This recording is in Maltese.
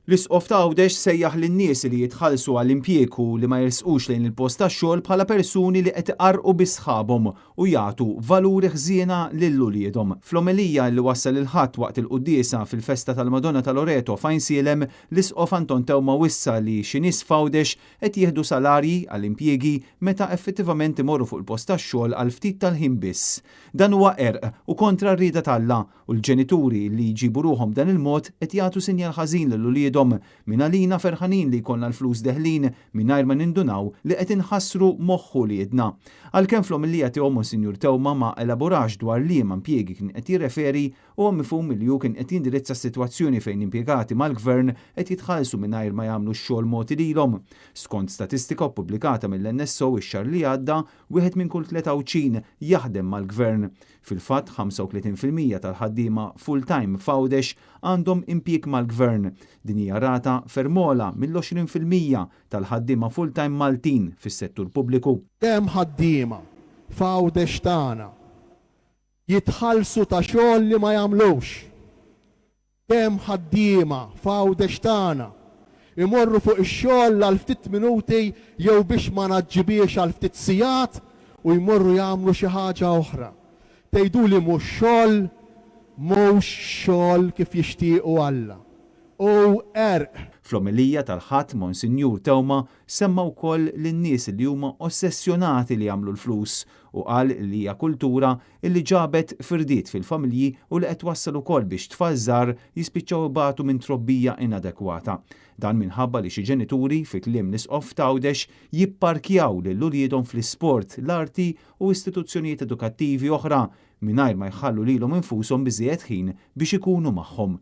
L-isqof ta' Għawdex sejjaħ lin-nies li jitħallsu għall-impjieku li ma jirsqux lejn il-post tax-xogħol bħala persuni li qed iqarqu bi sħabhom u jagħtu valuri ħżiena lil uliedhom. Fl-omelija li wassal il-ħadd waqt il-quddiesa fil-festa tal-Madonna ta' Loreto f'Għajnsielem, l-isqof Anton Tewma wissa li xi nies f'Għawdex qed jieħdu salarji għall-impjiegi meta effettivament imorru fuq il-post tax-xogħol għal ftit tal-ħin biss. Dan huwa għerq u kontra r-rieda tal-Alla u l-ġenituri li jġibu ruhom dan il-mod qed jagħtu sinjal ħażin lil uliedhom min għalina ferħanin li jkollna l-flus deħlin mingħajr ma nindunaw li qed inħassru moħħu liedna. Għalkemm fl-omilija tiegħu Monsinjur Tewma ma elaborax dwar liema impjiegi kien qed jirreferi huwa mifhum li hu kien qed jindirizza s-sitwazzjoni fejn impjegati mal-Gvern qed jitħallsu mingħajr ma jagħmlu x-xogħol mogħti lilhom. Skont statistika ppubblikata mill-NSO ix-xahar li għadda, wieħed minn kull 23 jaħdem mal-Gvern. Fil-fatt 35% tal-ħaddiema full-time f'Għawdex għandhom impjieg mal-Gvern. Din hija rata fermola mill-20% tal-ħaddiema full-time Maltin fis-settur pubbliku. Hemm ħaddiema f'Għawdex tagħna jitħallsu ta' xogħol li ma jagħmlux. Hemm ħaddiema f'Għawdex tagħna imorru fuq ix-xogħol għal ftit minuti jew biex ma naġġibiex għal ftit sigħat u jmorru jagħmlu xi ħaġa oħra. Tgħiduli mhux xogħol kif jixtiequ Alla. U għerq. Fl-omilija tal-ħadd Monsinjur Tewma semma wkoll lin-nies li huma ossessjonati li jagħmlu l-flus u qal li hija kultura li ġabet firdiet fil-familji u li qed wassal ukoll biex tfal żgħar jispiċċaw ibatu minn trobbija inadekwata. Dan minħabba li xi ġenituri fi kliem l-isqof ta' Għawdex jipparkjaw lil uliedhom fl-isport, l-arti u istituzzjonijiet edukattivi oħra mingħajr ma jħallu lilhom infushom biżżejjed ħin biex ikunu magħhom.